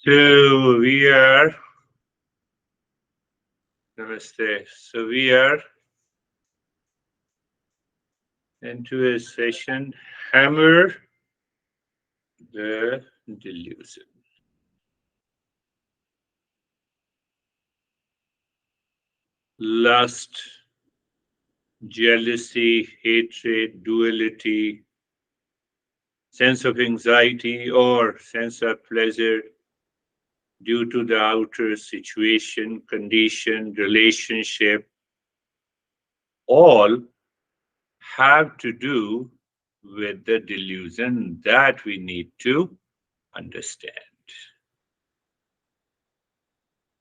So we are, namaste. So we are into a session, hammer the delusion. Lust, jealousy, hatred, duality, sense of anxiety or sense of pleasure due to the outer situation, condition, relationship, all have to do with the delusion that we need to understand.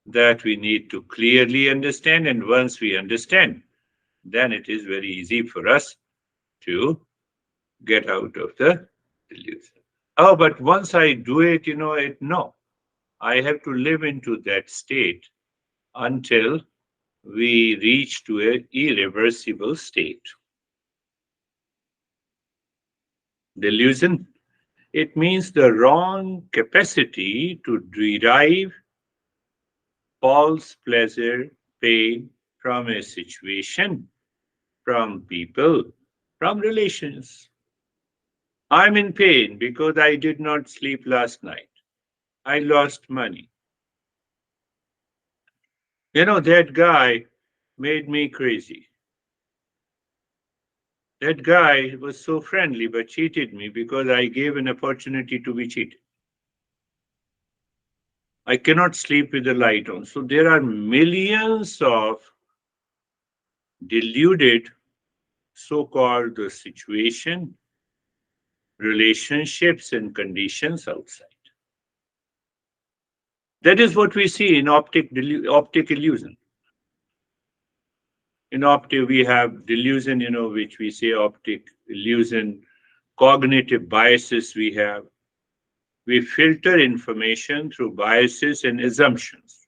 That we need to clearly understand, and once we understand, then it is very easy for us to get out of the delusion. Oh, but once I do it, no. I have to live into that state until we reach to an irreversible state. Delusion, it means the wrong capacity to derive false pleasure, pain from a situation, from people, from relations. I'm in pain because I did not sleep last night. I lost money. That guy made me crazy. That guy was so friendly but cheated me because I gave an opportunity to be cheated. I cannot sleep with the light on. So there are millions of deluded so called situation, relationships, and conditions outside. That is what we see in optic illusion. In optic, we have delusion, which we say optic illusion, cognitive biases we have. We filter information through biases and assumptions.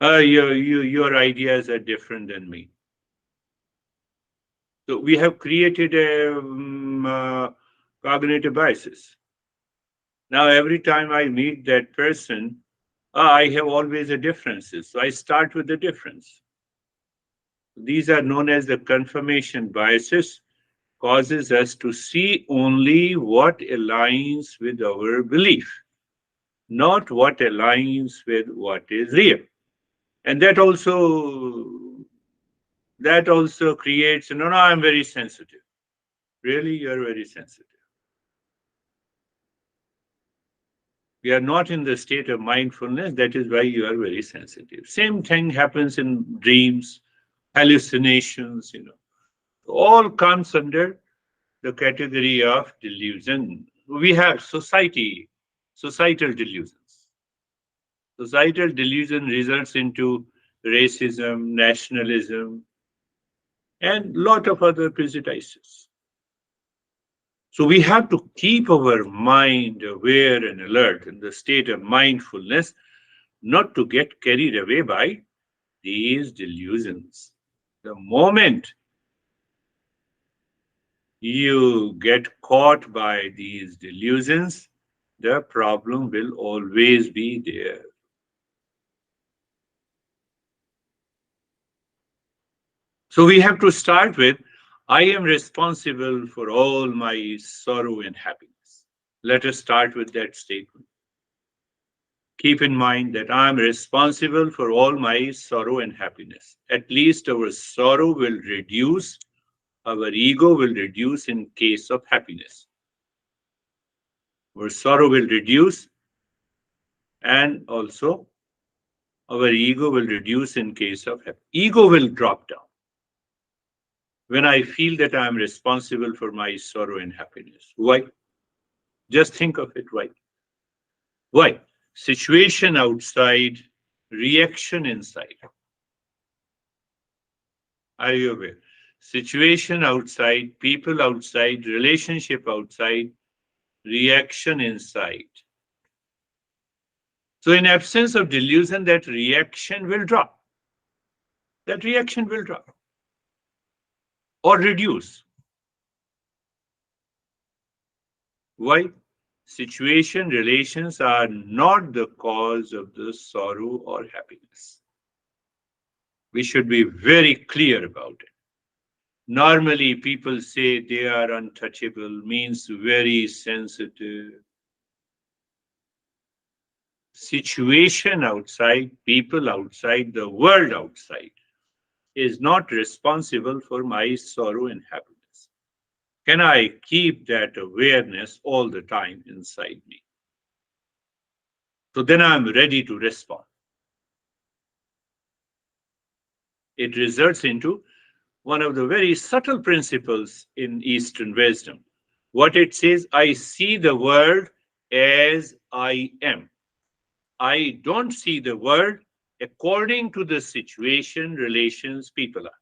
Your ideas are different than me. So we have created a cognitive biases. Now, every time I meet that person, I have always a differences. So I start with the difference. These are known as the confirmation biases, causes us to see only what aligns with our belief, not what aligns with what is real. And that also creates, no, I'm very sensitive. Really, you're very sensitive. We are not in the state of mindfulness. That is why you are very sensitive. Same thing happens in dreams, hallucinations, all comes under the category of delusion. We have societal delusions. Societal delusion results into racism, nationalism, and lot of other prejudices. So we have to keep our mind aware and alert in the state of mindfulness, not to get carried away by these delusions. The moment you get caught by these delusions, the problem will always be there. So we have to start with I am responsible for all my sorrow and happiness. Let us start with that statement. Keep in mind that I am responsible for all my sorrow and happiness. At least our sorrow will reduce, our ego will reduce in case of happiness. Our sorrow will reduce, and also our ego will reduce in case of happiness. Ego will drop down when I feel that I am responsible for my sorrow and happiness. Why? Just think of it. Why? Why? Situation outside, reaction inside. Are you aware? Situation outside, people outside, relationship outside, reaction inside. So, in absence of delusion, that reaction will drop. That reaction will drop. or reduce. Why? Situation, relations are not the cause of the sorrow or happiness. We should be very clear about it. Normally, people say they are untouchable, means very sensitive. Situation outside, people outside, the world outside is not responsible for my sorrow and happiness. Can I keep that awareness all the time inside me? So then I'm ready to respond. It results into one of the very subtle principles in Eastern wisdom. What it says, I see the world as I am. I don't see the world according to the situation, relations, people are.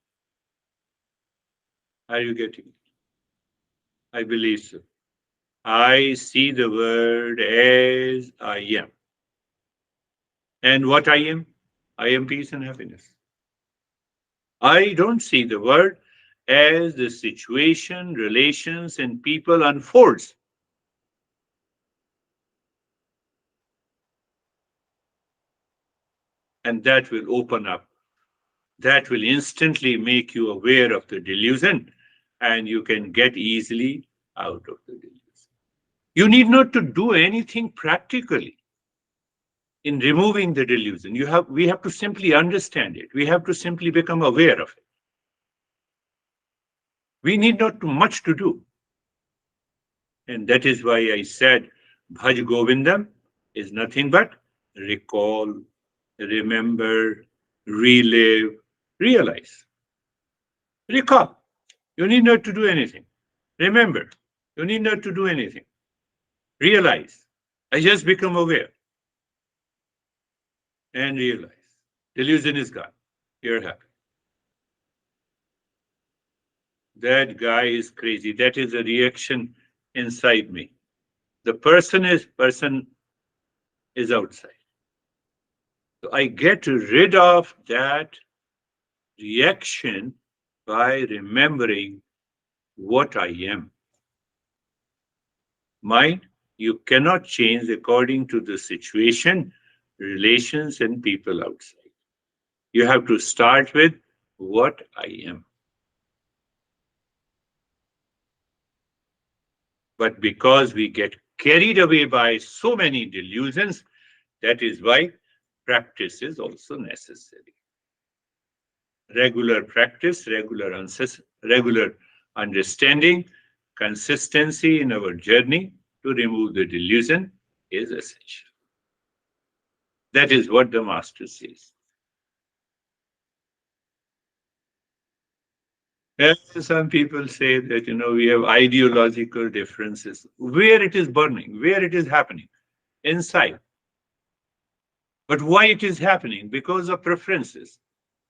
Are you getting it? I believe so. I see the world as I am. And what I am? I am peace and happiness. I don't see the world as the situation, relations, and people unfolds. And that will open up. That will instantly make you aware of the delusion, and you can get easily out of the delusion. You need not to do anything practically in removing the delusion. We have to simply understand it. We have to simply become aware of it. We need not too much to do. And that is why I said Bhaj Govindam is nothing but recall, remember, relive, realize. Recall. You need not to do anything. Remember. You need not to do anything. Realize. I just become aware and realize. Delusion is gone. You're happy. That guy is crazy. That is a reaction inside me. The person is outside. So I get rid of that reaction by remembering what I am. Mind, you cannot change according to the situation, relations, and people outside. You have to start with what I am. But because we get carried away by so many delusions, that is why practice is also necessary. Regular practice, regular understanding, consistency in our journey to remove the delusion is essential. That is what the master says. Yes, some people say that, we have ideological differences. Where it is burning, where it is happening, inside. But why it is happening? Because of preferences.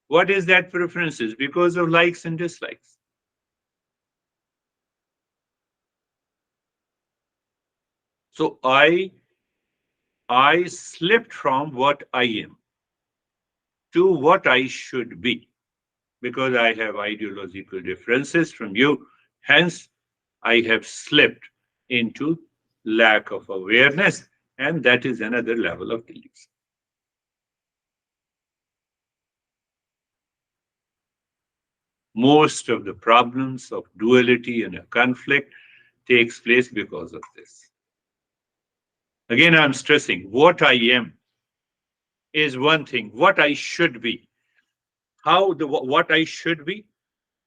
What is that preferences? Because of likes and dislikes. So I slipped from what I am to what I should be because I have ideological differences from you. Hence, I have slipped into lack of awareness, and that is another level of delusion. Most of the problems of duality and a conflict takes place because of this. Again, I'm stressing what I am is one thing, what I should be. What I should be,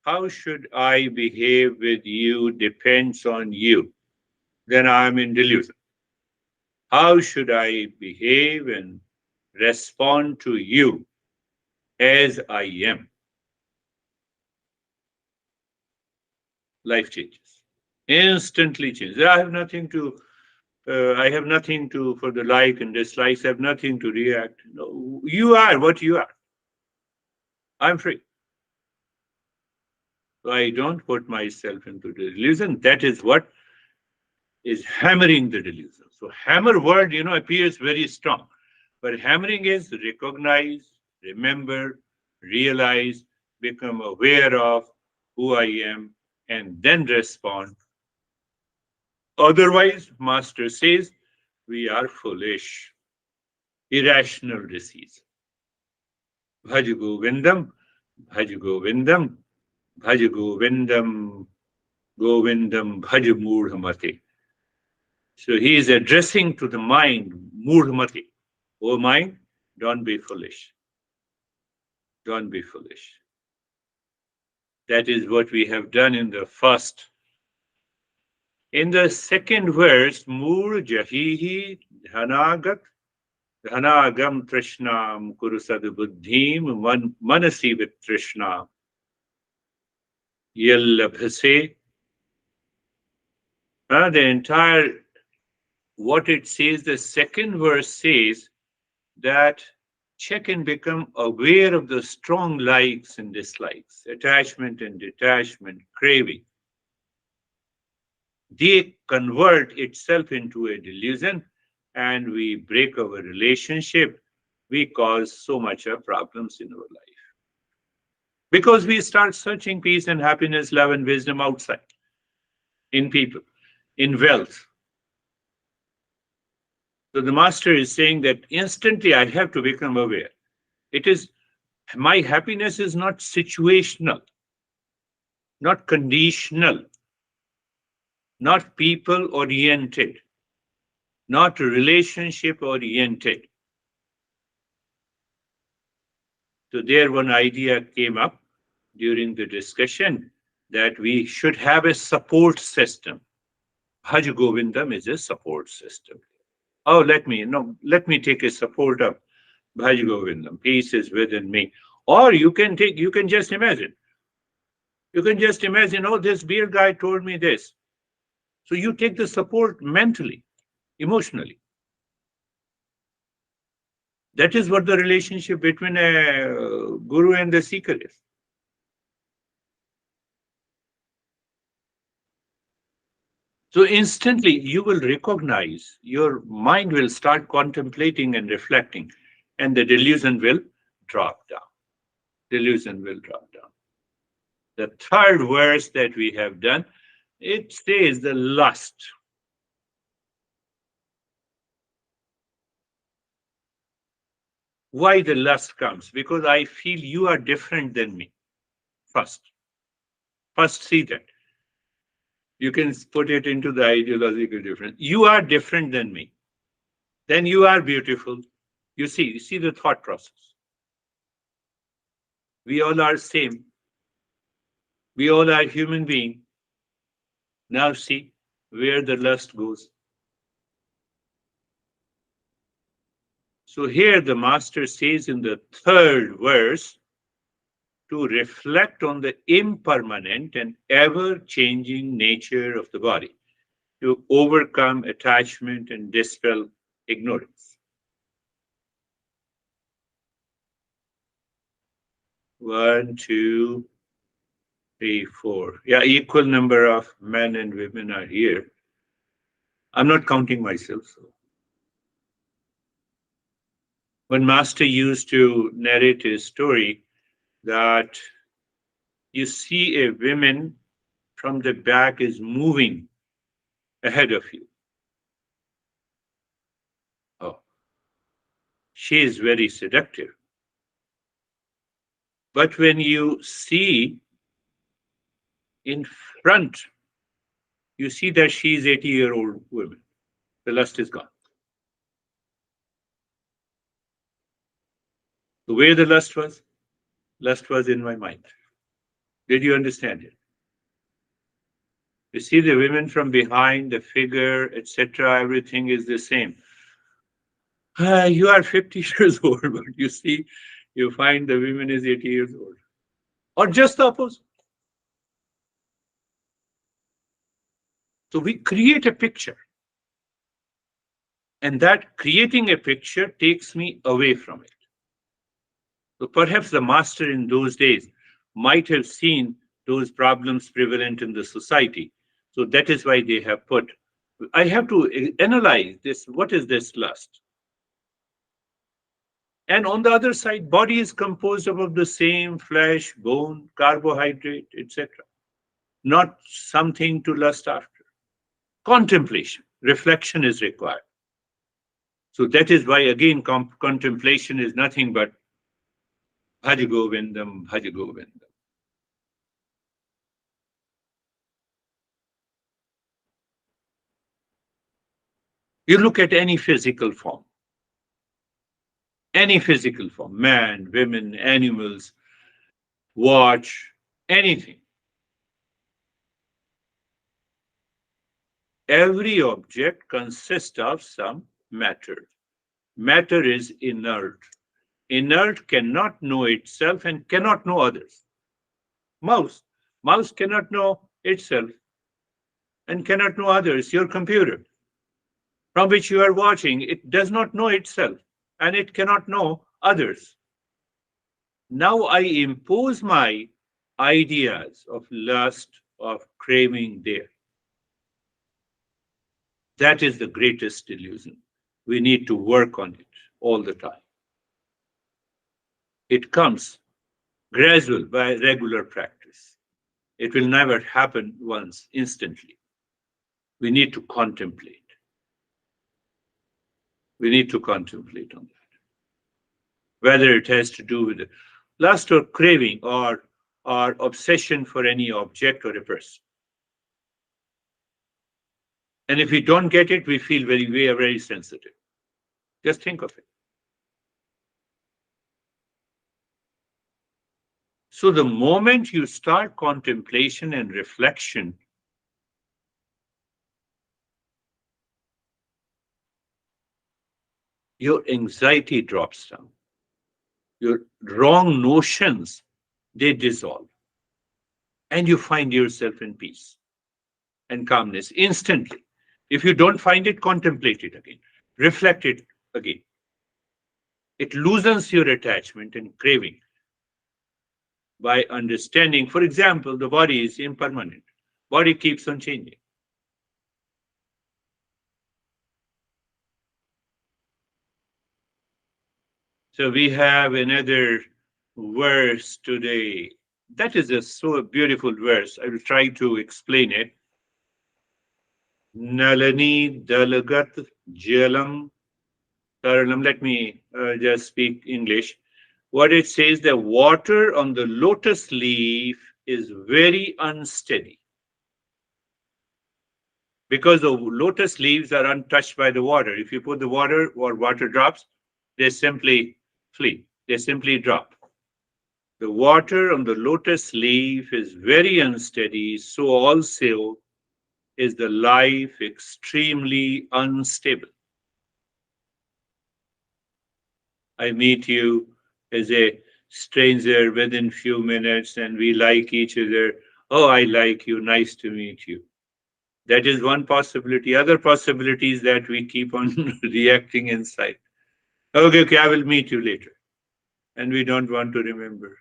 how should I behave with you depends on you. Then I'm in delusion. How should I behave and respond to you as I am? Life changes. Instantly changes. I have nothing to for the like and dislikes. I have nothing to react. No, you are what you are. I'm free. So I don't put myself into the delusion. That is what is hammering the delusion. So hammer word, appears very strong. But hammering is recognize, remember, realize, become aware of, who I am, and then respond. Otherwise, Master says, we are foolish, irrational disease. Bhaj Govindam, Bhaj Govindam, Bhaj Govindam, Govindam, Bhaj Mudhamate. So he is addressing to the mind, Mudhamati. O mind, don't be foolish. Don't be foolish. That is what we have done in the first. In the second verse, Mur Jahihi Dhanagat Dhanagam Trishnam Kurusad Buddhim Manasi with Trishna Yellabhase. The entire, what it says, the second verse says that check and become aware of the strong likes and dislikes, attachment and detachment, craving. They convert itself into a delusion and we break our relationship. We cause so much of problems in our life because we start searching peace and happiness, love and wisdom outside, in people, in wealth. So the master is saying that instantly I have to become aware. It is, my happiness is not situational, not conditional, not people oriented, not relationship oriented. So there one idea came up during the discussion that we should have a support system. Bhaj Govindam is a support system. Oh, let me take a support of Bhaj Govindam. Peace is within me. Or you can just imagine. You can just imagine, oh, this beer guy told me this. So you take the support mentally, emotionally. That is what the relationship between a guru and the seeker is. So instantly you will recognize, your mind will start contemplating and reflecting, and the delusion will drop down. Delusion will drop down. The third verse that we have done, it says the lust. Why the lust comes? Because I feel you are different than me. First. First, see that. You can put it into the ideological difference. You are different than me. Then you are beautiful. You see the thought process. We all are same. We all are human being. Now see where the lust goes. So here the master says in the third verse to reflect on the impermanent and ever-changing nature of the body, to overcome attachment and dispel ignorance. 1, 2, 3, 4. Yeah, equal number of men and women are here. I'm not counting myself. So. One master used to narrate his story that you see a woman from the back is moving ahead of you. Oh, she is very seductive. But when you see in front, you see that she is 80-year-old woman. The lust is gone. The way the lust was in my mind. Did you understand it? You see the women from behind, the figure, etc., everything is the same. You are 50 years old, but you find the woman is 80 years old. Or just the opposite. So we create a picture. And that creating a picture takes me away from it. So perhaps the master in those days might have seen those problems prevalent in the society. So that is why they have put, I have to analyze this. What is this lust? And on the other side, body is composed of the same flesh, bone, carbohydrate, etc. Not something to lust after. Contemplation, reflection is required. So that is why, again, contemplation is nothing but bhaja govindam, bhaja govindam. You look at any physical form, man, women, animals, watch, anything. Every object consists of some matter. Matter is inert. Inert cannot know itself and cannot know others. Mouse. Mouse cannot know itself and cannot know others. Your computer, from which you are watching, it does not know itself and it cannot know others. Now I impose my ideas of lust, of craving there. That is the greatest delusion. We need to work on it all the time. It comes gradual by regular practice. It will never happen once, instantly. We need to contemplate. We need to contemplate on that. Whether it has to do with lust or craving or obsession for any object or a person. And if we don't get it, we feel we are very sensitive. Just think of it. So the moment you start contemplation and reflection, your anxiety drops down. Your wrong notions, they dissolve. And you find yourself in peace and calmness instantly. If you don't find it, contemplate it again. Reflect it again. It loosens your attachment and craving by understanding. For example, the body is impermanent. Body keeps on changing. So we have another verse today. That is a so beautiful verse. I will try to explain it. Nalani dalagat jalam taralam. Let me just speak English. What it says, the water on the lotus leaf is very unsteady because the lotus leaves are untouched by the water. If you put the water or water drops, they simply flee. They simply drop. The water on the lotus leaf is very unsteady, so also is the life extremely unstable. I meet you as a stranger within few minutes and we like each other. Oh, I like you. Nice to meet you. That is one possibility. Other possibility is that we keep on reacting inside. Okay, okay, I will meet you later. And we don't want to remember.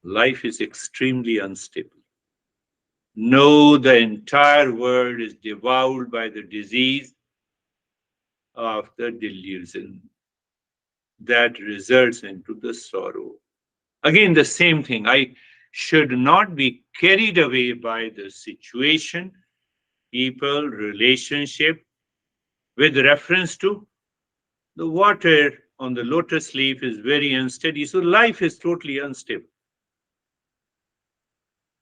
Life is extremely unstable. No, the entire world is devoured by the disease of the delusion that results into the sorrow. Again, the same thing. I should not be carried away by the situation, people, relationship, with reference to the water on the lotus leaf is very unsteady. So life is totally unstable.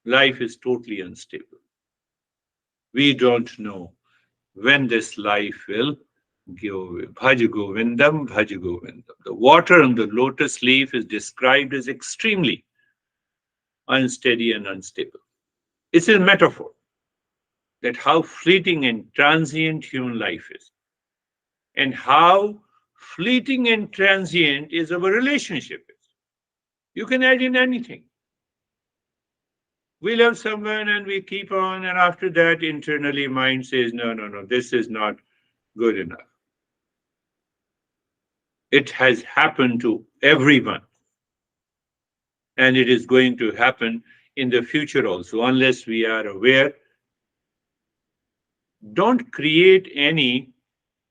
Life is totally unstable. We don't know when this life will go away. Bhaja govindam, bhaja govindam. The water on the lotus leaf is described as extremely unsteady and unstable. It's a metaphor that how fleeting and transient human life is, and how fleeting and transient is our relationship is. You can add in anything. We love someone and we keep on, and after that, internally, mind says, no, no, no, this is not good enough. It has happened to everyone, and it is going to happen in the future also, unless we are aware. Don't create any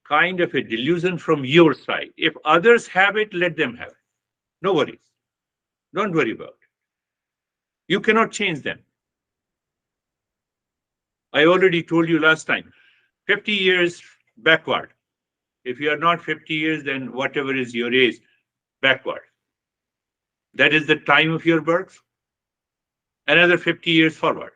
kind of a delusion from your side. If others have it, let them have it. No worries. Don't worry about it. You cannot change them. I already told you last time, 50 years backward. If you are not 50 years, then whatever is your age, backward. That is the time of your birth. Another 50 years forward.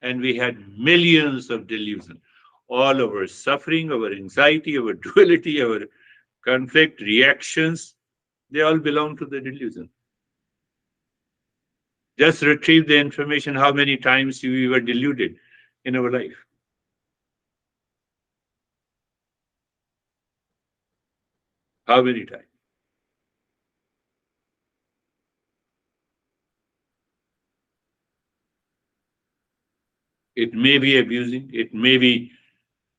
And we had millions of delusion. All our suffering, our anxiety, our duality, our conflict, reactions, they all belong to the delusion. Just retrieve the information how many times we were deluded in our life. How many times? It may be abusing, it may be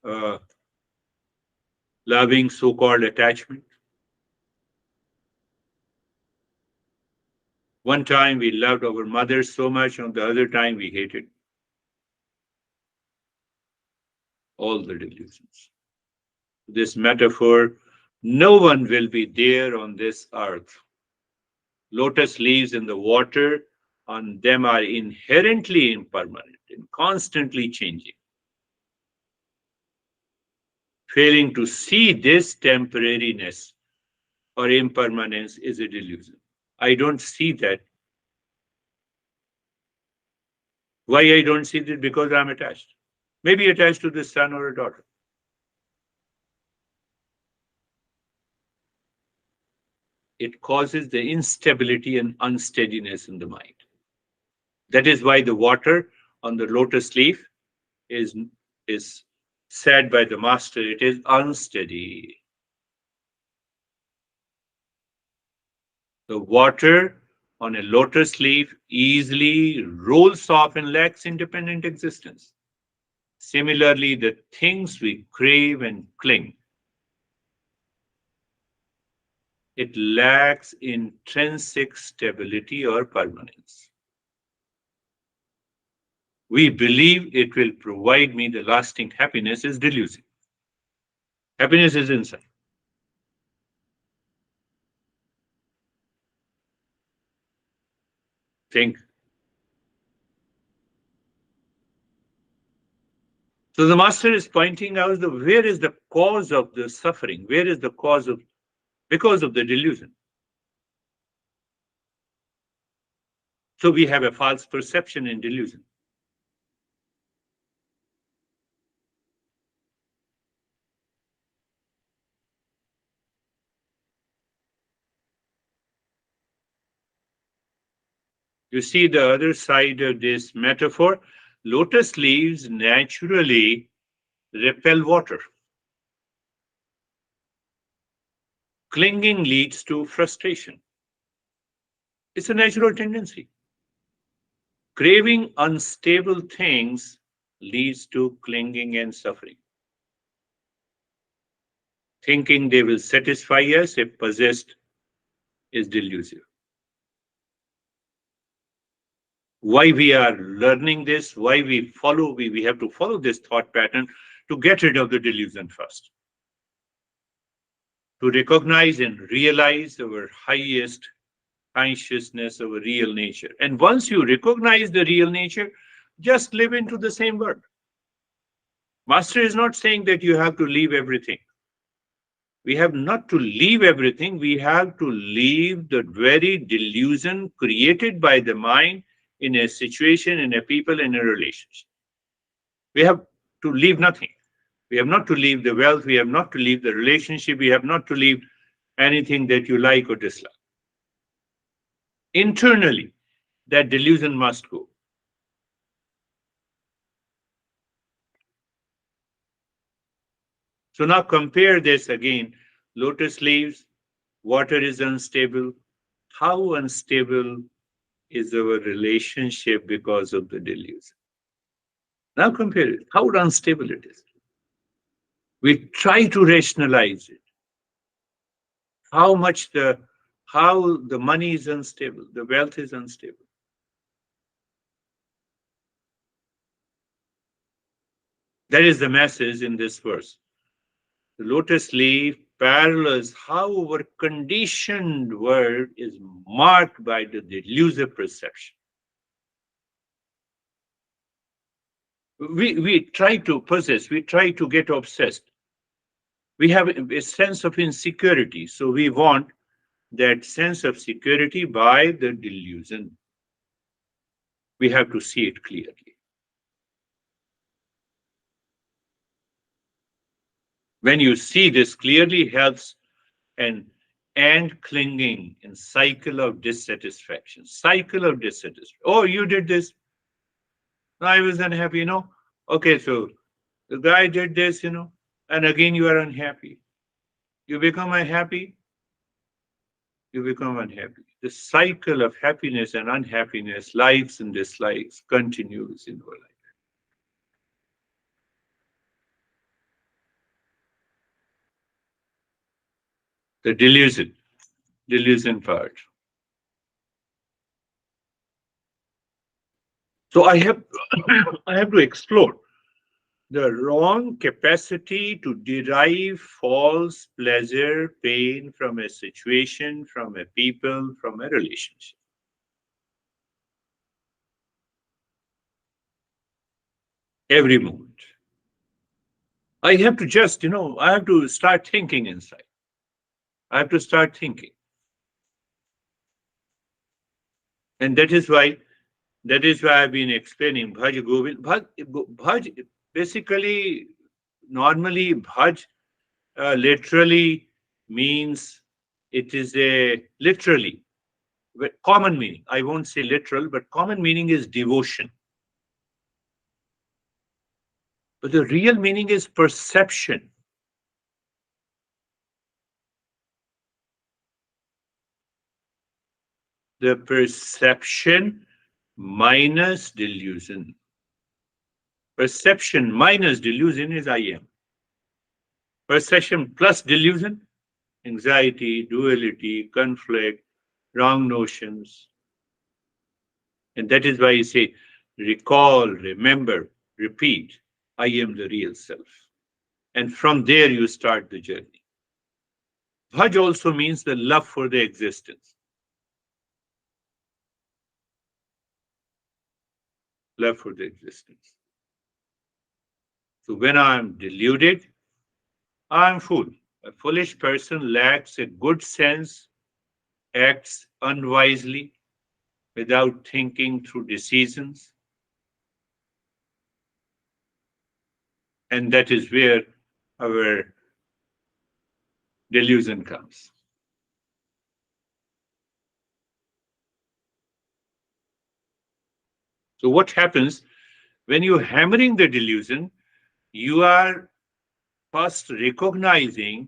uh, loving so called attachment. One time we loved our mother so much, on the other time we hated all the delusions. This metaphor, no one will be there on this earth. Lotus leaves in the water on them are inherently impermanent and constantly changing. Failing to see this temporariness or impermanence is a delusion. I don't see that. Why I don't see that? Because I'm attached. Maybe attached to the son or a daughter. It causes the instability and unsteadiness in the mind. That is why the water on the lotus leaf is, is said by the master, it is unsteady. The water on a lotus leaf easily rolls off and lacks independent existence. Similarly, the things we crave and cling, it lacks intrinsic stability or permanence. We believe it will provide me the lasting happiness is delusion. Happiness is inside. Think. So the master is pointing out where is the cause of the suffering? Where is the cause of because of the delusion? So we have a false perception and delusion. You see the other side of this metaphor. Lotus leaves naturally repel water. Clinging leads to frustration. It's a natural tendency. Craving unstable things leads to clinging and suffering. Thinking they will satisfy us if possessed is delusive. Why we are learning this, why we have to follow this thought pattern to get rid of the delusion first. To recognize and realize our highest consciousness, our real nature. And once you recognize the real nature, just live into the same world. Master is not saying that you have to leave everything. We have not to leave everything. We have to leave the very delusion created by the mind in a situation, in a people, in a relationship. We have to leave nothing. We have not to leave the wealth. We have not to leave the relationship. We have not to leave anything that you like or dislike. Internally, that delusion must go. So now compare this again. Lotus leaves, water is unstable. How unstable is our relationship because of the delusion? Now compare it. How unstable it is. We try to rationalize it. How much how the money is unstable, the wealth is unstable. That is the message in this verse. The lotus leaf parallels how our conditioned world is marked by the delusive perception. We try to possess, we try to get obsessed. We have a sense of insecurity, so we want that sense of security by the delusion. We have to see it clearly. When you see this clearly, helps and clinging in cycle of dissatisfaction. Cycle of dissatisfaction. Oh, you did this. I was unhappy, Okay, so the guy did this, and again you are unhappy. You become unhappy, you become unhappy. The cycle of happiness and unhappiness, likes and dislikes, continues in our life. The delusion part. So I have I have to explore the wrong capacity to derive false pleasure, pain from a situation, from a people, from a relationship. Every moment. I have to just, I have to start thinking inside. I have to start thinking. And that is why I've been explaining Bhaj Govind. Bhaj basically, normally, Bhaj literally means, it is a literally, but common meaning. I won't say literal, but common meaning is devotion. But the real meaning is perception. The perception minus delusion. Perception minus delusion is I am. Perception plus delusion, anxiety, duality, conflict, wrong notions. And that is why you say, recall, remember, repeat, I am the real self. And from there you start the journey. Bhaj also means the love for the existence. Love for the existence. So when I'm deluded, I'm fool. A foolish person lacks a good sense, acts unwisely, without thinking through decisions. And that is where our delusion comes. So what happens when you're hammering the delusion? You are first recognizing,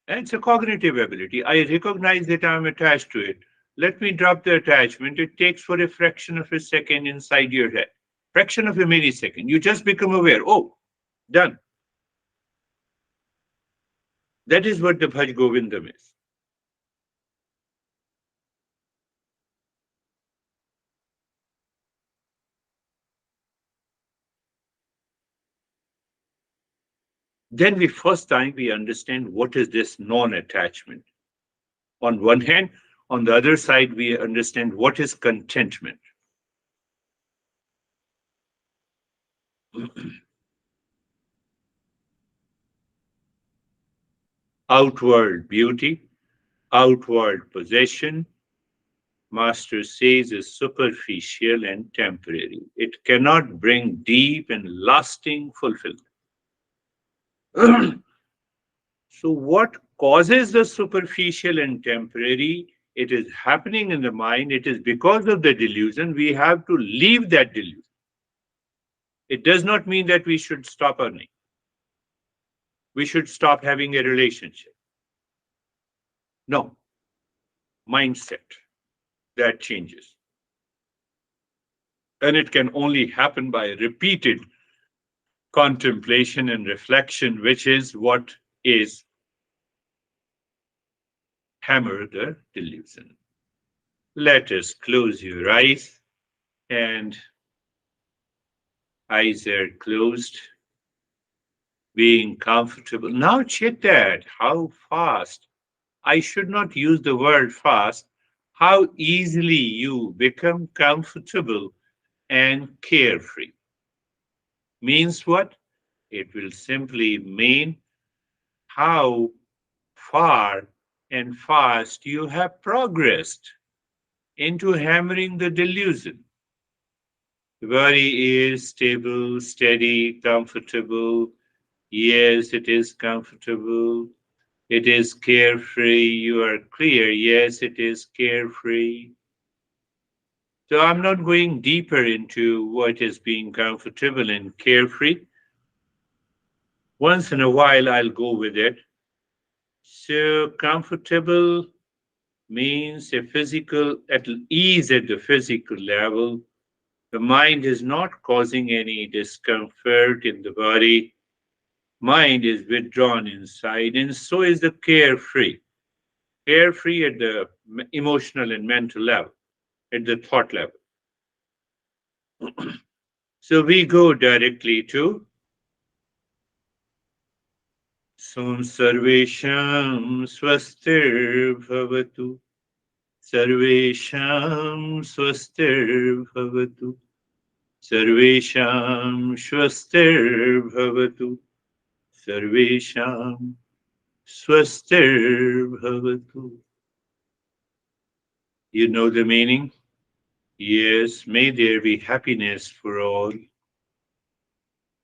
and it's a cognitive ability. I recognize that I'm attached to it. Let me drop the attachment. It takes for a fraction of a second inside your head. Fraction of a millisecond. You just become aware. Oh, done. That is what the Bhaj Govindam is. Then we first time we understand what is this non-attachment. On one hand, on the other side, we understand what is contentment. Outward beauty, outward possession, Master says, is superficial and temporary. It cannot bring deep and lasting fulfillment. So, what causes the superficial and temporary? It is happening in the mind. It is because of the delusion. We have to leave that delusion. It does not mean that we should stop earning. We should stop having a relationship. No, mindset that changes. And it can only happen by repeated contemplation and reflection, which is what is hammer the delusion. Let us close your eyes, and eyes are closed. being comfortable. Now check that, how fast. I should not use the word fast. How easily you become comfortable and carefree. Means what? It will simply mean how far and fast you have progressed into hammering the delusion. The body is stable, steady, comfortable. Yes, it is comfortable. It is carefree. You are clear. Yes, it is carefree. So I'm not going deeper into what is being comfortable and carefree. Once in a while, I'll go with it. So comfortable means a physical at ease at the physical level. The mind is not causing any discomfort in the body. Mind is withdrawn inside, and so is the carefree. Carefree at the emotional and mental level, at the thought level. So we go directly to Sum Sarvesham Swastir Bhavatu. Sarvesham Swastir Bhavatu. Sarvesham Swastir Bhavatu. Sarvesham Swastir Bhavatu. You know the meaning? Yes, may there be happiness for all.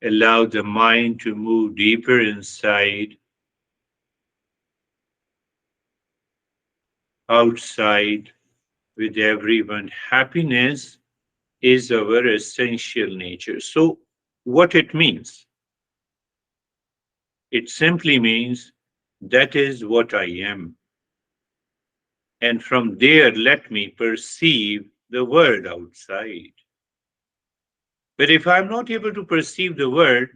Allow the mind to move deeper inside, outside, with everyone. Happiness is our essential nature. So, what it means? It simply means that is what I am. And from there, let me perceive the world outside. But if I'm not able to perceive the world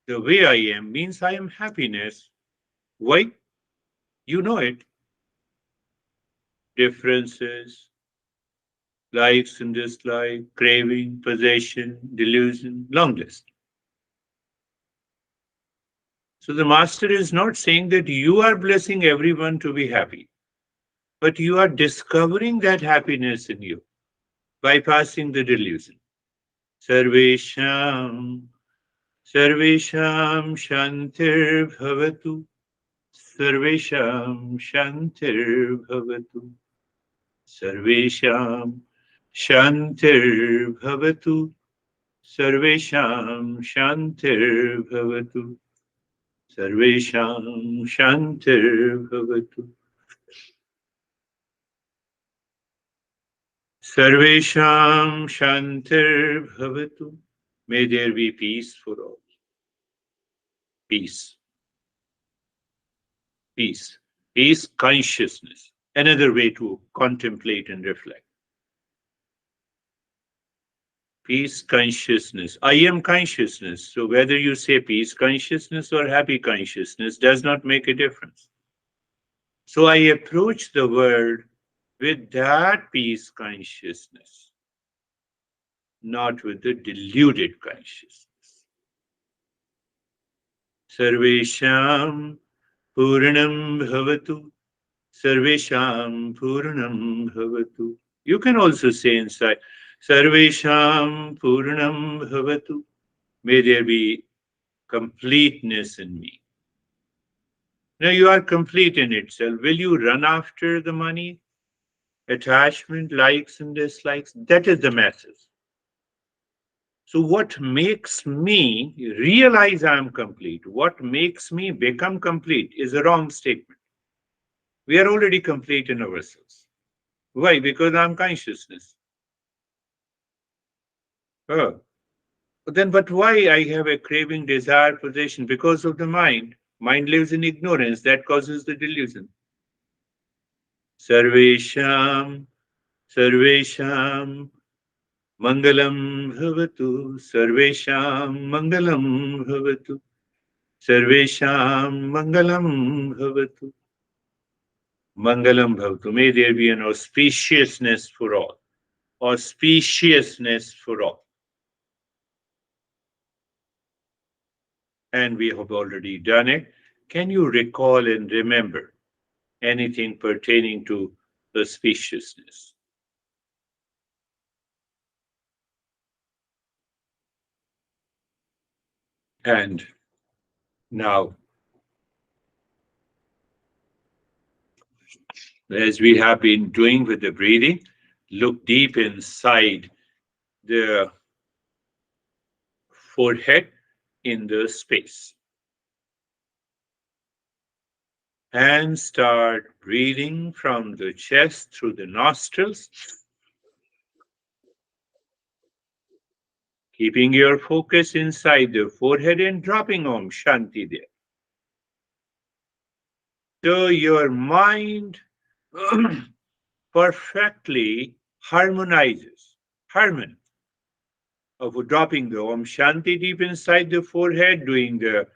the way I am, means I am happiness. Why? You know it. Differences, likes and dislikes, craving, possession, delusion, long list. So the master is not saying that you are blessing everyone to be happy, but you are discovering that happiness in you, bypassing the delusion. Sarvesham, Sarvesham Shantir Bhavatu, Sarvesham Shantir Bhavatu, Sarvesham Shantir Bhavatu, Sarvesham Shantir Bhavatu, Sarvesham Shantir Bhavatu. Sarvesham Shantir Bhavatu. May there be peace for all. Peace. Peace. Peace consciousness. Another way to contemplate and reflect. Peace consciousness. I am consciousness. So whether you say peace consciousness or happy consciousness does not make a difference. So I approach the world with that peace consciousness, not with the deluded consciousness. Sarvesham Purnam Bhavatu. Sarvesham Purnam Bhavatu. You can also say inside, Sarvesham Purnam Bhavatu. May there be completeness in me. Now you are complete in itself. Will you run after the money, attachment, likes and dislikes? That is the message. So, what makes me realize I am complete, what makes me become complete is a wrong statement. We are already complete in ourselves. Why? Because I'm consciousness. Oh, but why I have a craving, desire, possession? Because of the mind. Mind lives in ignorance. That causes the delusion. Sarvesham, Sarvesham, Mangalam Bhavatu, Sarvesham, Mangalam Bhavatu, Sarvesham, Mangalam Bhavatu, Mangalam Bhavatu. May there be an auspiciousness for all. Auspiciousness for all. and we have already done it. Can you recall and remember anything pertaining to the spaciousness? And now, as we have been doing with the breathing, look deep inside the forehead in the space and start breathing from the chest through the nostrils, keeping your focus inside the forehead and dropping Om Shanti there. So your mind perfectly harmonizes, harmony of dropping the Om Shanti deep inside the forehead, doing the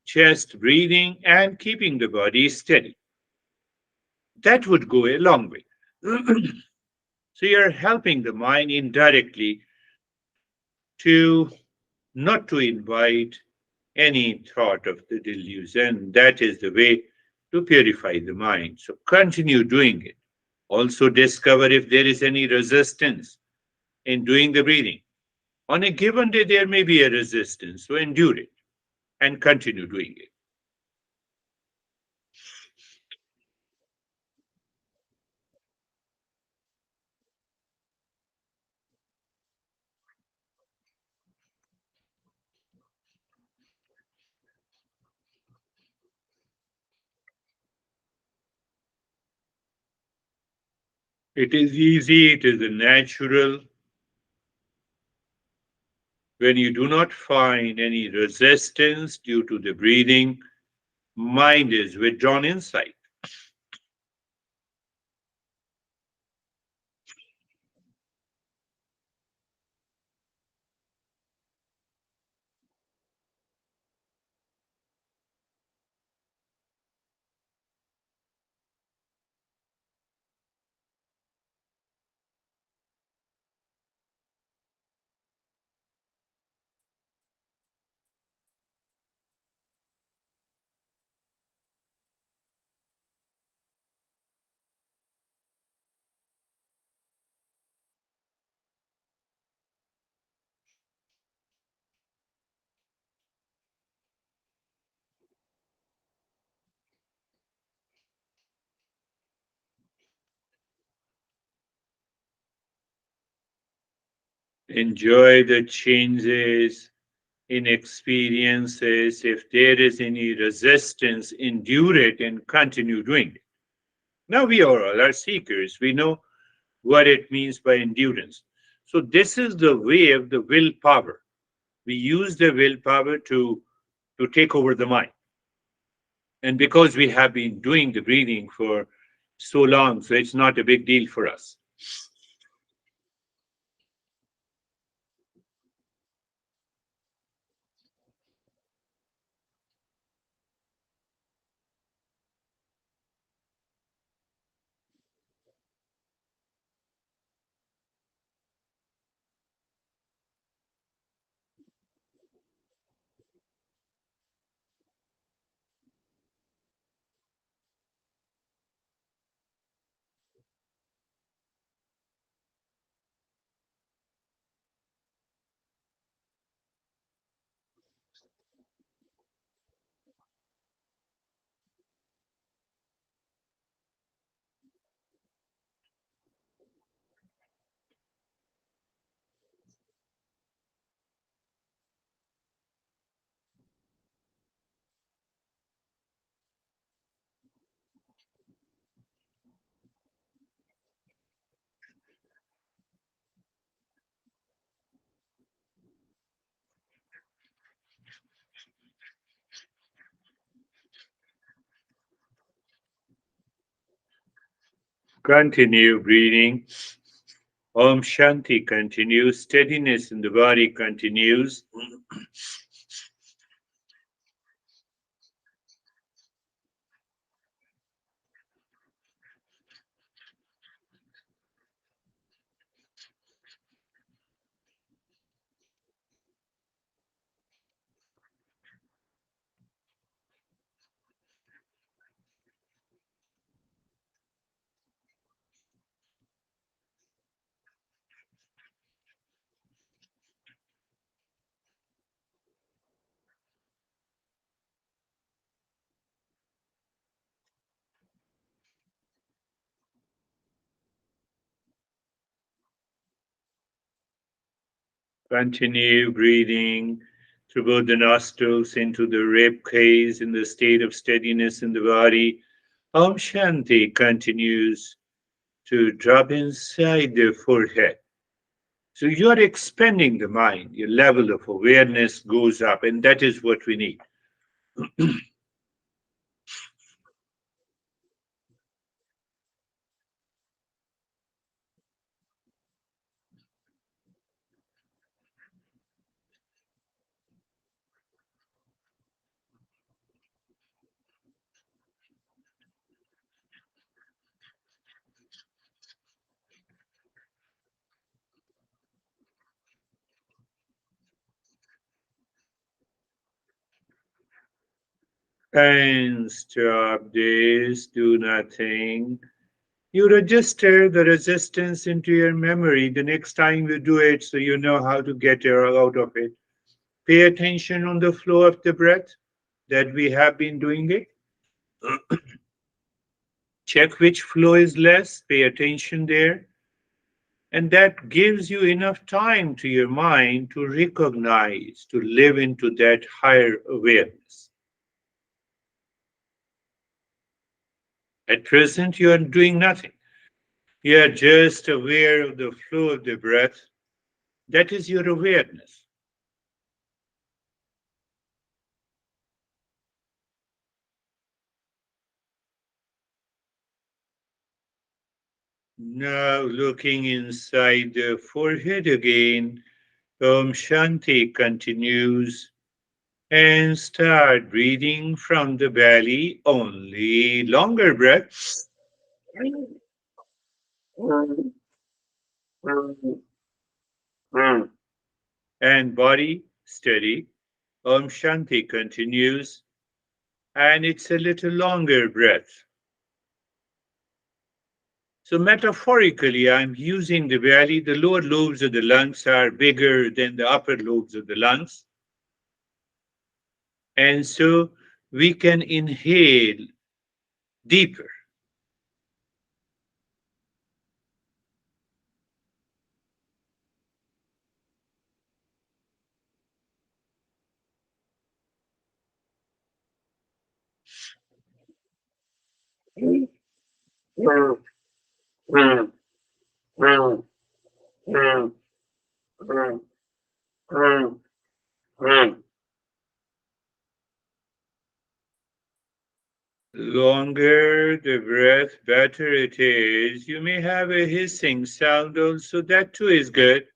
chest breathing, and keeping the body steady. That would go a long way. So you're helping the mind indirectly to not to invite any thought of the delusion. That is the way to purify the mind. So continue doing it. Also discover if there is any resistance in doing the breathing. On a given day, there may be a resistance, so endure it and continue doing it. It is easy, it is natural. When you do not find any resistance due to the breathing, mind is withdrawn inside. Enjoy the changes in experiences. If there is any resistance, endure it and continue doing it. Now we are all are seekers. We know what it means by endurance. So this is the way of the willpower. We use the willpower to take over the mind. And because we have been doing the breathing for so long, so it's not a big deal for us. Continue breathing. Om Shanti continues. Steadiness in the body continues. Continue breathing through both the nostrils into the rib cage in the state of steadiness in the body. Om Shanti continues to drop inside the forehead. So you're expanding the mind, your level of awareness goes up, and that is what we need. And stop this, do nothing. You register the resistance into your memory the next time you do it so you know how to get out of it. Pay attention on the flow of the breath that we have been doing it. Check which flow is less, pay attention there. And that gives you enough time to your mind to recognize, to live into that higher awareness. At present, you are doing nothing. You are just aware of the flow of the breath. That is your awareness. Now, looking inside the forehead again, Om Shanti continues and start breathing from the belly only. Longer breaths and body steady. Om Shanti continues and it's a little longer breath. So, metaphorically, I'm using the belly. The lower lobes of the lungs are bigger than the upper lobes of the lungs. And so we can inhale deeper. Longer the breath, better it is. You may have a hissing sound also, that too is good.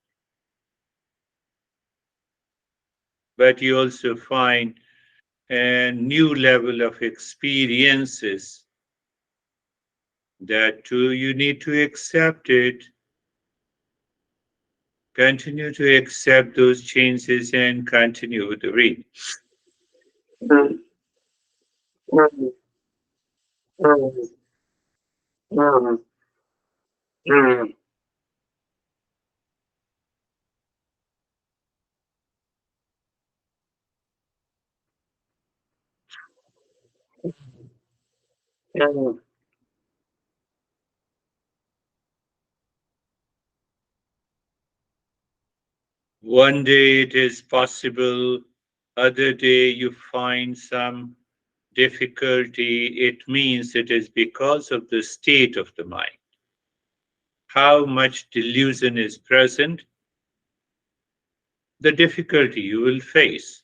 But you also find a new level of experiences. That too, you need to accept it. Continue to accept those changes and continue to read. One day it is possible, other day you find some difficulty. It means it is because of the state of the mind. How much delusion is present, the difficulty you will face.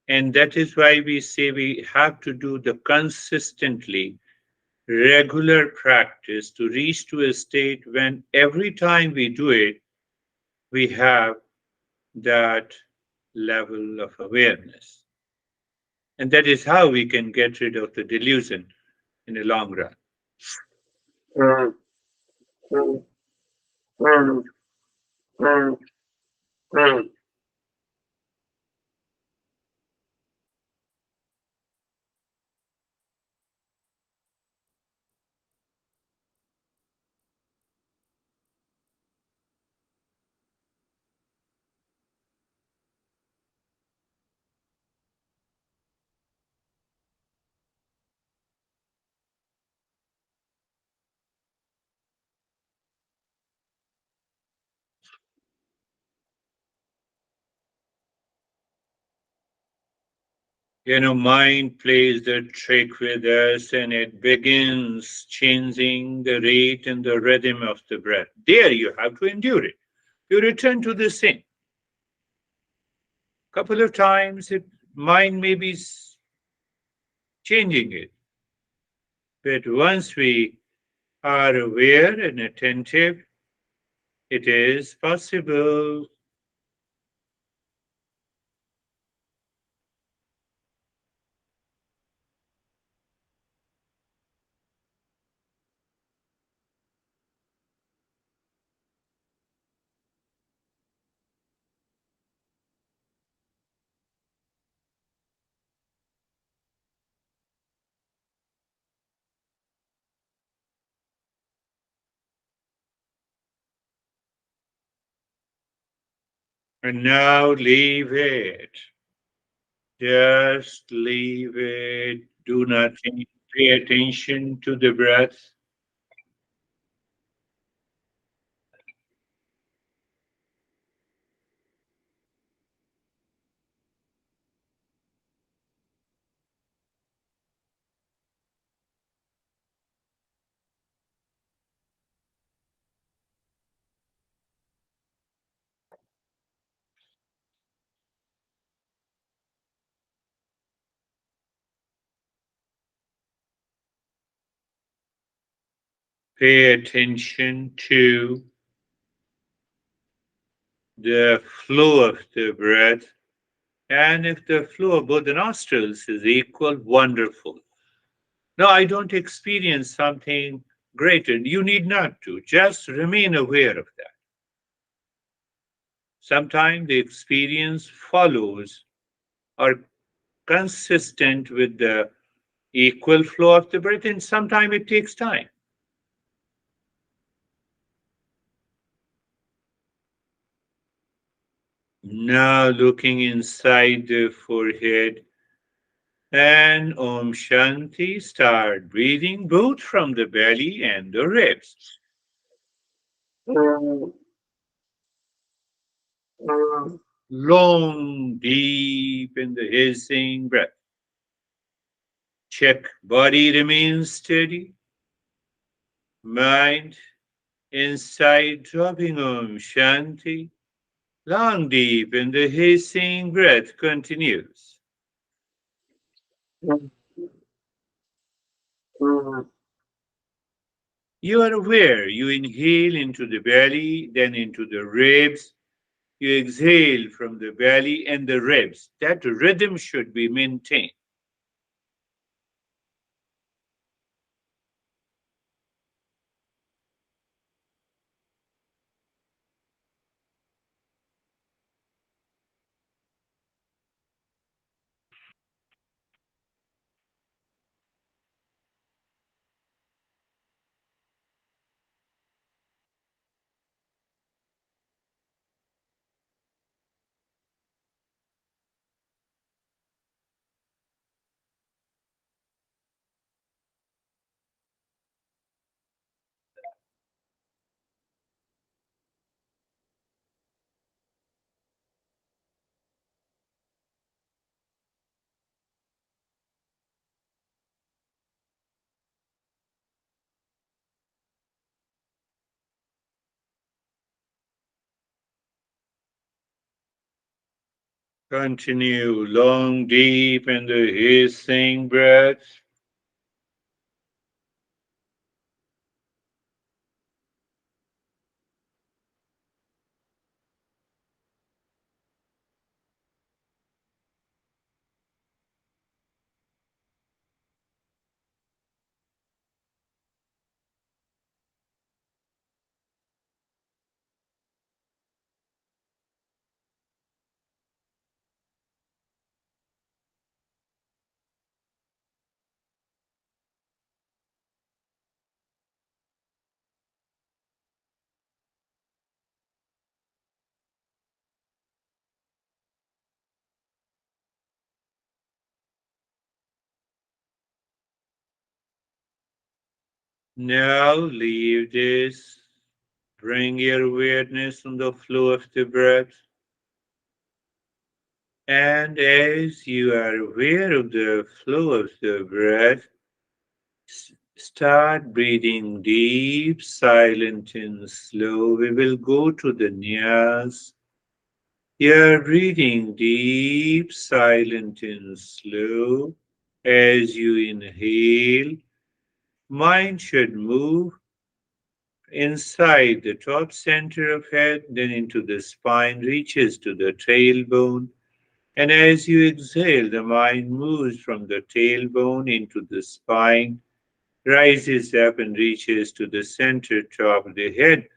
And that is why we say we have to do the consistently regular practice to reach to a state when every time we do it, we have that level of awareness. And that is how we can get rid of the delusion in the long run. Mind plays the trick with us and it begins changing the rate and the rhythm of the breath. There you have to endure it. You return to the same. Couple of times, mind may be changing it. But once we are aware and attentive, it is possible. And now leave it. Just leave it. Do nothing. Pay attention to the breath. Pay attention to the flow of the breath. And if the flow of both the nostrils is equal, wonderful. No, I don't experience something greater. You need not to. Just remain aware of that. Sometimes the experience follows or consistent with the equal flow of the breath, and sometimes it takes time. Now looking inside the forehead and Om Shanti, start breathing both from the belly and the ribs. Long, deep in the hissing breath. Check body remains steady. Mind inside dropping Om Shanti. Long, deep in the hissing breath continues. You are aware. You inhale into the belly, then into the ribs. You exhale from the belly and the ribs. That rhythm should be maintained. Continue long, deep in the hissing breath. Now leave this. Bring your awareness on the flow of the breath. And as you are aware of the flow of the breath, start breathing deep, silent, and slow. We will go to the niyas. You're breathing deep, silent, and slow. As you inhale, mind should move inside the top center of head, then into the spine, reaches to the tailbone. And as you exhale, the mind moves from the tailbone into the spine, rises up and reaches to the center top of the head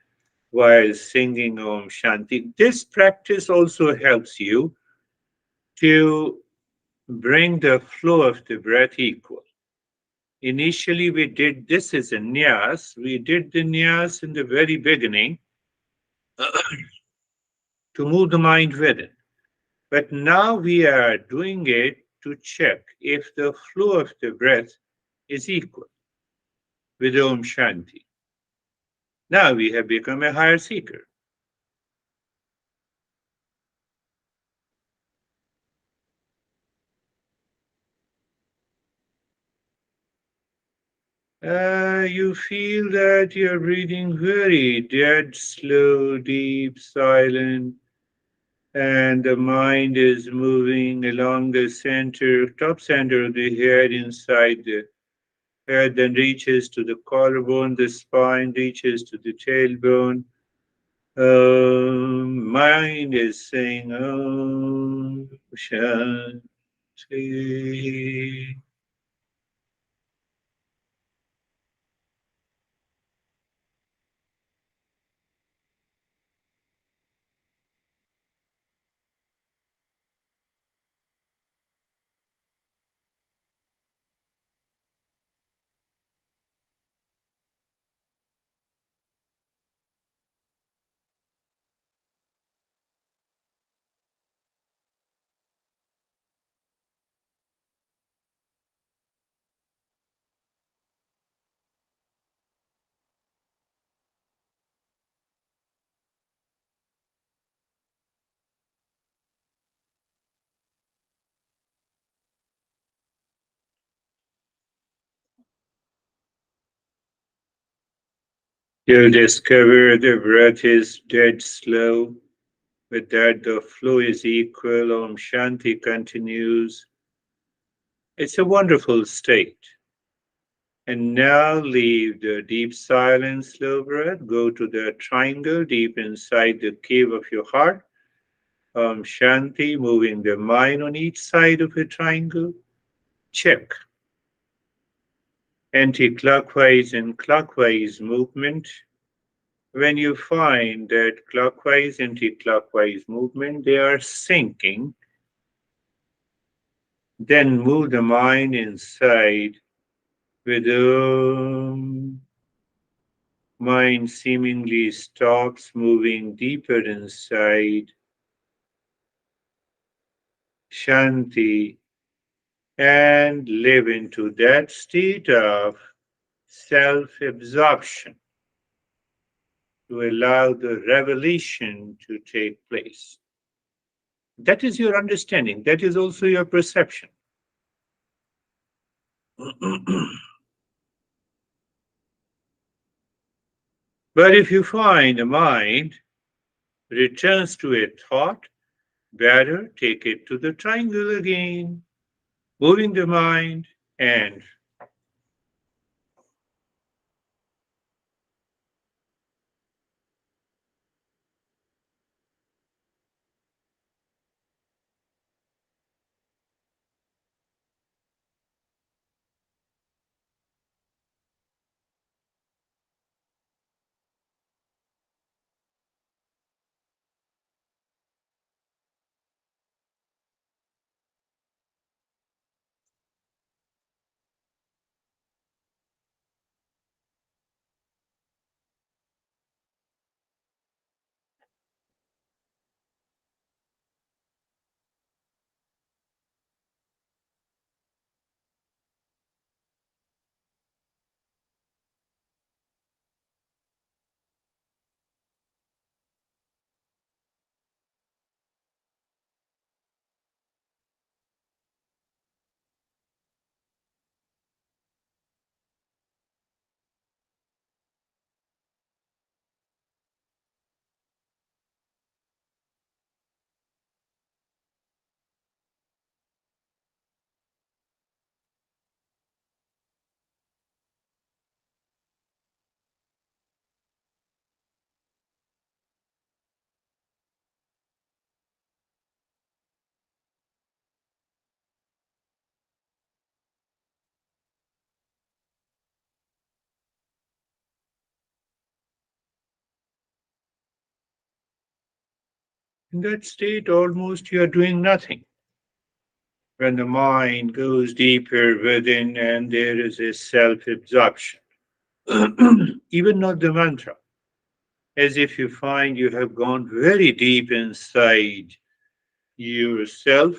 while singing Om Shanti. This practice also helps you to bring the flow of the breath equal. Initially, we did this as a nyas. We did the nyas in the very beginning to move the mind with it. But now we are doing it to check if the flow of the breath is equal with Om Shanti. Now we have become a higher seeker. You feel that you're breathing very dead, slow, deep, silent, and the mind is moving along the center, top center of the head, inside the head, then reaches to the collarbone, the spine reaches to the tailbone. Mind is saying Om Shanti. You discover the breath is dead slow. With that, the flow is equal. Om Shanti continues. It's a wonderful state. And now leave the deep silence, slow breath. Go to the triangle deep inside the cave of your heart. Om Shanti, moving the mind on each side of a triangle. Check. Anti-clockwise and clockwise movement. When you find that clockwise, anti-clockwise movement, they are syncing, then move the mind inside with mind seemingly stops moving deeper inside, Shanti, and live into that state of self absorption to allow the revelation to take place. That is your understanding, that is also your perception. But if you find the mind returns to a thought, better take it to the triangle again, moving the mind and In that state, almost you are doing nothing. When the mind goes deeper within and there is a self absorption, even not the mantra, as if you find you have gone very deep inside yourself.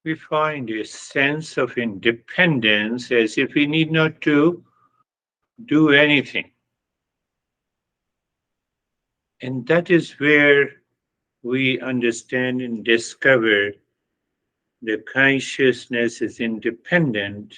We find a sense of independence as if we need not to do anything. And that is where we understand and discover the consciousness is independent.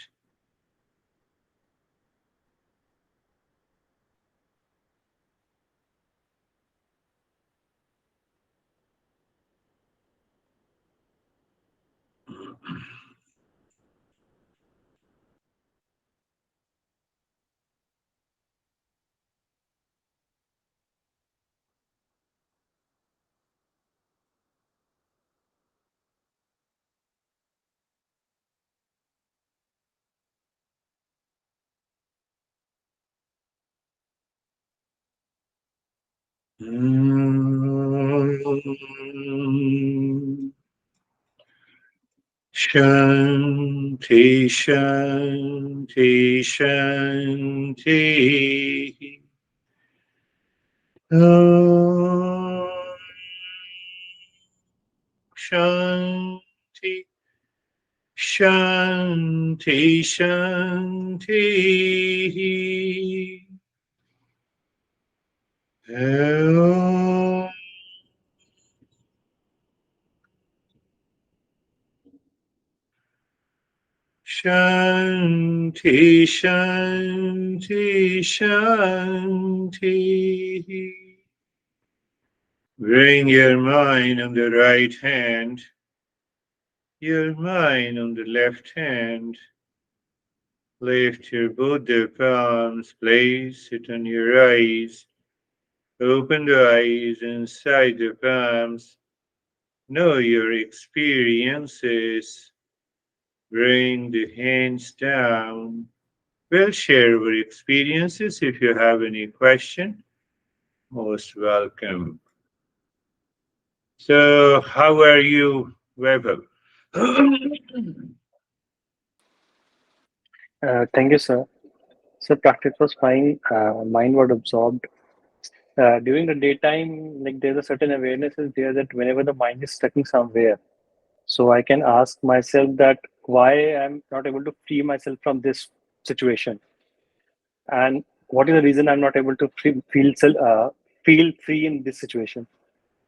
Shanti, Shanti, Shanti. Om Shanti, Shanti, Shanti. Om Shanti, Shanti, Shanti. Bring your mind on the right hand, your mind on the left hand. Lift your both the palms, place it on your eyes. Open the eyes inside the palms. Know your experiences. Bring the hands down. We'll share our experiences. If you have any question, most welcome. So, how are you, Vaibhav? Thank you, sir. So practice was fine. Mind was absorbed. During the daytime, like there's a certain awareness is there that whenever the mind is stuck in somewhere, so I can ask myself that why I'm not able to free myself from this situation, and what is the reason I'm not able to feel free in this situation.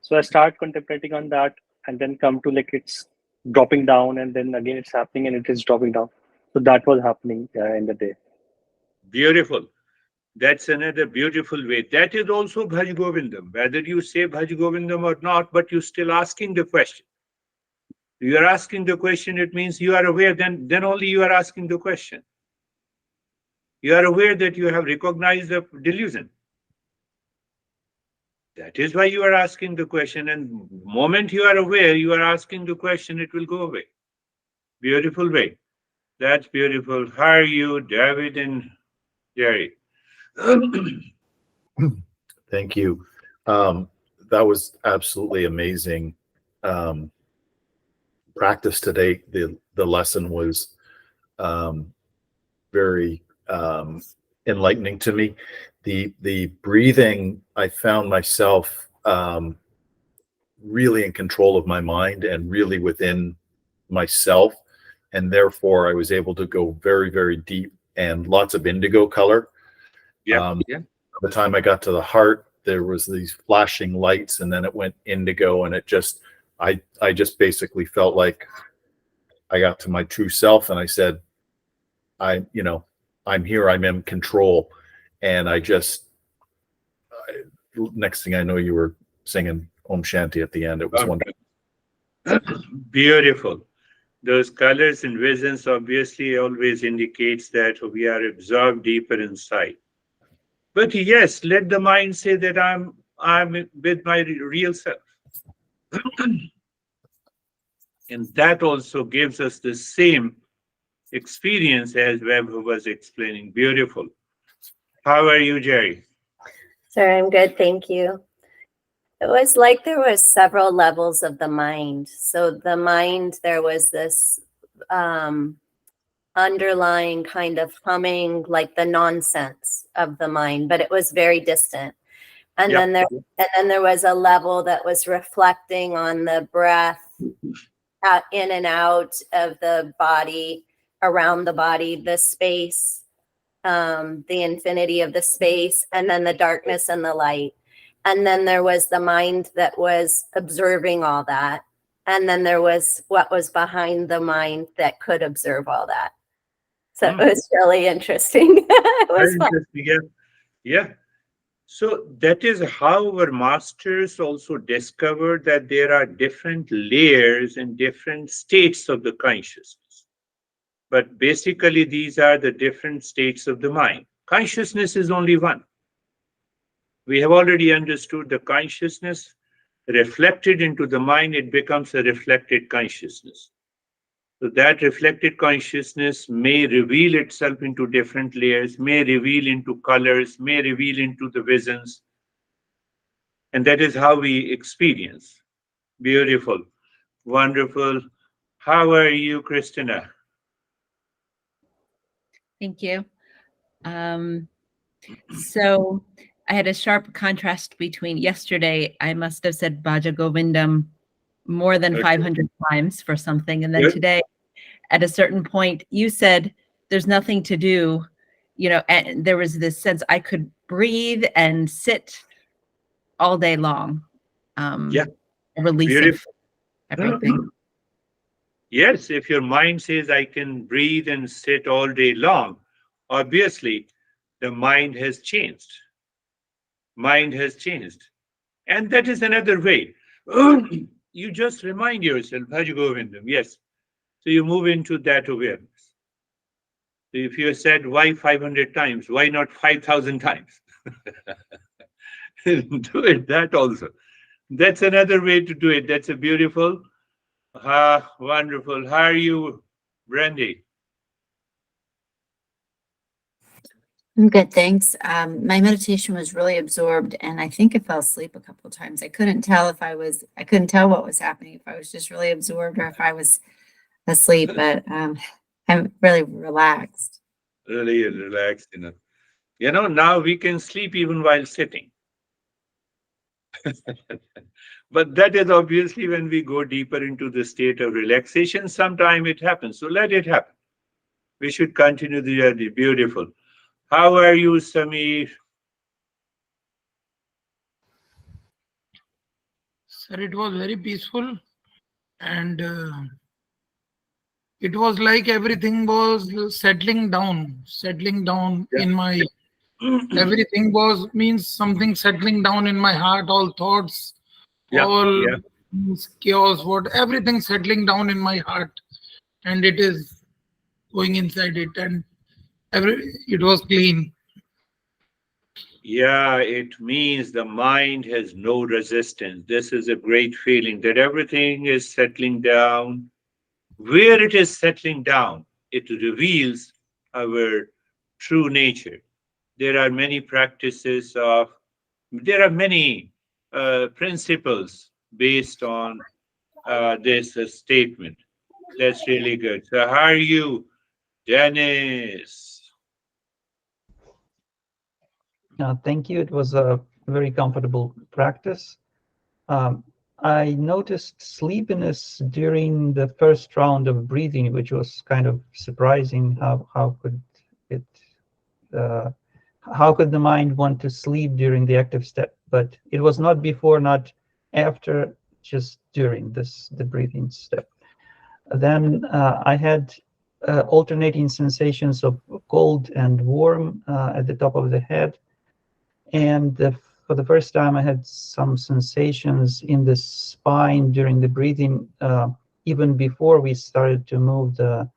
So I start contemplating on that, and then come to like it's dropping down, and then again it's happening and it is dropping down. So that was happening in the day. Beautiful. That's another beautiful way. That is also Bhaj Govindam. Whether you say Bhaj Govindam or not, but you're still asking the question. You are asking the question, it means you are aware, then only you are asking the question. You are aware that you have recognized the delusion. That is why you are asking the question. And the moment you are aware, you are asking the question, it will go away. Beautiful way. That's beautiful. How are you, David and Jerry? Thank you. Um, that was absolutely amazing um, practice today. The lesson was um, very enlightening to me. The breathing, I found myself really in control of my mind and really within myself, and therefore I was able to go very, very deep and lots of indigo color. Yeah, By the time I got to the heart, there was these flashing lights, and then it went indigo, and I just basically felt like I got to my true self, and I said, I'm here, I'm in control, and next thing I know, you were singing Om Shanti at the end. It was wonderful. beautiful. Those colors and visions obviously always indicates that we are absorbed deeper inside. But yes, let the mind say that I'm with my real self. And that also gives us the same experience as Webb was explaining. Beautiful. How are you, Jerry? Sir, I'm good, thank you. It was like there was several levels of the mind. So the mind, there was this underlying kind of humming, like the nonsense of the mind, but it was very distant. And Yeah. then there was a level that was reflecting on the breath out in and out of the body, around the body, the space, the infinity of the space, and then the darkness and the light. And then there was the mind that was observing all that. And then there was what was behind the mind that could observe all that. So it was really interesting. It was fun. Interesting. Yeah. So that is how our masters also discovered that there are different layers and different states of the consciousness. But basically, these are the different states of the mind. Consciousness is only one. We have already understood the consciousness reflected into the mind, it becomes a reflected consciousness. So that reflected consciousness may reveal itself into different layers, may reveal into colors, may reveal into the visions. And that is how we experience. Beautiful, wonderful. How are you, Christina? Thank you. So I had a sharp contrast between yesterday. I must have said Bhaja Govindam more than 500 times for something. And then Good. today, at a certain point, you said there's nothing to do, and there was this sense I could breathe and sit all day long. Yeah. A release Beautiful. of everything. Yes, if your mind says I can breathe and sit all day long, obviously the mind has changed. Mind has changed. And that is another way. You just remind yourself, Bhaj Govindam, yes. So you move into that awareness. So if you said why 500 times, why not 5,000 times? Do it that also. That's another way to do it. That's a beautiful, wonderful. How are you, Brandy? I'm good, thanks. My meditation was really absorbed, and I think I fell asleep a couple of times. I couldn't tell what was happening, if I was just really absorbed or if I was asleep, but I'm really relaxed. Really relaxed, now we can sleep even while sitting. But that is obviously when we go deeper into the state of relaxation. Sometime it happens. So let it happen. We should continue the journey. Beautiful. How are you, Samir? Sir, it was very peaceful, and it was like everything was settling down Yeah. in my, everything was means something settling down in my heart, all thoughts, Yeah. all Yeah. chaos, what, everything settling down in my heart, and it is going inside it, and it was clean. Yeah, it means the mind has no resistance. This is a great feeling that everything is settling down. Where it is settling down, it reveals our true nature. There are many practices of, there are many principles based on this statement. That's really good. So, how are you, Dennis? Thank you. It was a very comfortable practice. Um, I noticed sleepiness during the first round of breathing, which was kind of surprising. How could it? Uh, how could the mind want to sleep during the active step? But it was not before, not after, just during the breathing step. Then I had alternating sensations of cold and warm at the top of the head. And for the first time, I had some sensations in the spine during the breathing, even before we started to move the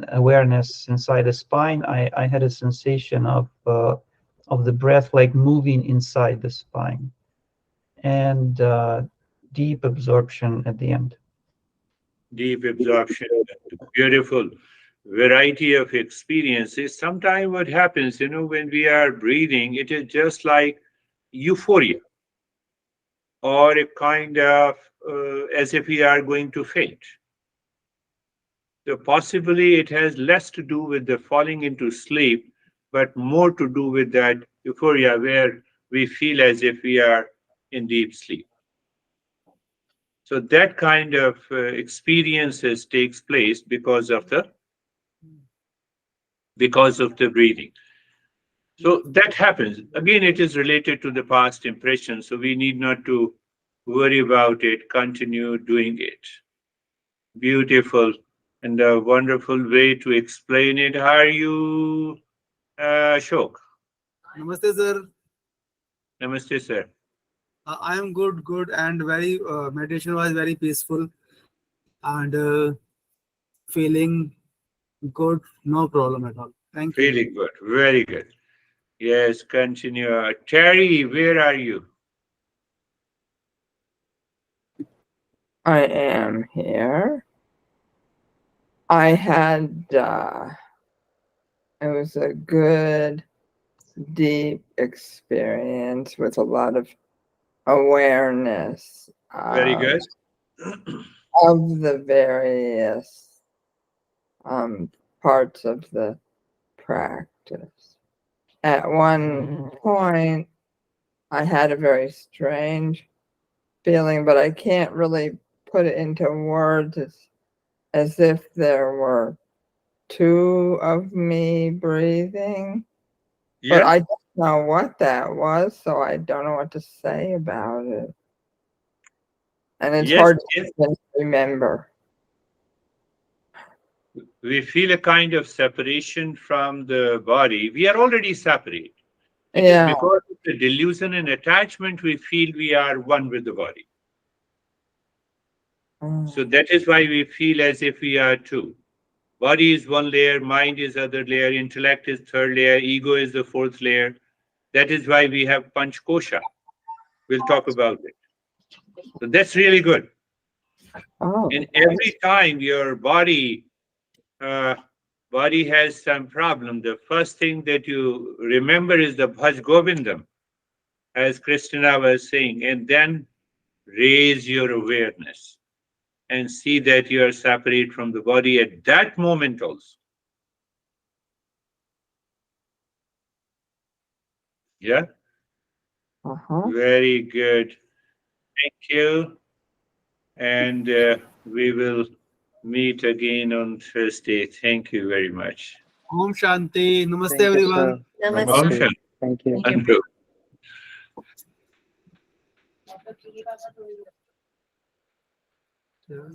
awareness inside the spine. I had a sensation of the breath like moving inside the spine, and deep absorption at the end. Deep absorption, beautiful variety of experiences. Sometimes what happens, when we are breathing, it is just like euphoria or a kind of as if we are going to faint. So possibly it has less to do with the falling into sleep, but more to do with that euphoria where we feel as if we are in deep sleep. So that kind of experiences takes place because of the breathing. So that happens. Again, it is related to the past impression, so we need not to worry about it. Continue doing it. Beautiful and a wonderful way to explain it. How are you, Ashok? Namaste, sir. Namaste, sir. I am good, and very meditation was very peaceful and feeling good. No problem at all. Thank you. Feeling good. Very good. Yes, continue. Terry, where are you? I am here. I had, it was a good, deep experience with a lot of awareness Very good. of the various parts of the practice. At one point, I had a very strange feeling, but I can't really put it into words. It's as if there were two of me breathing. But Yeah. I don't know what that was, so I don't know what to say about it. And it's Yes, hard to yes. even remember. We feel a kind of separation from the body. We are already separate. It is Yeah. because of the delusion and attachment we feel we are one with the body. So that is why we feel as if we are two. Body is one layer, mind is other layer, intellect is third layer, ego is the fourth layer. That is why we have Panch Kosha. We'll talk about it. So that's really good. Oh, And every time your body has some problem, the first thing that you remember is the Bhaj Govindam, as Krishna was saying, and then raise your awareness and see that you are separate from the body at that moment also. Yeah, uh-huh. very good. Thank you. And we will meet again on Thursday. Thank you very much. Om Shanti. Namaste, Thank you, everyone. sir. Namaste. Om Namaste. Shanti. Thank you. Thank you. Anju. Yeah.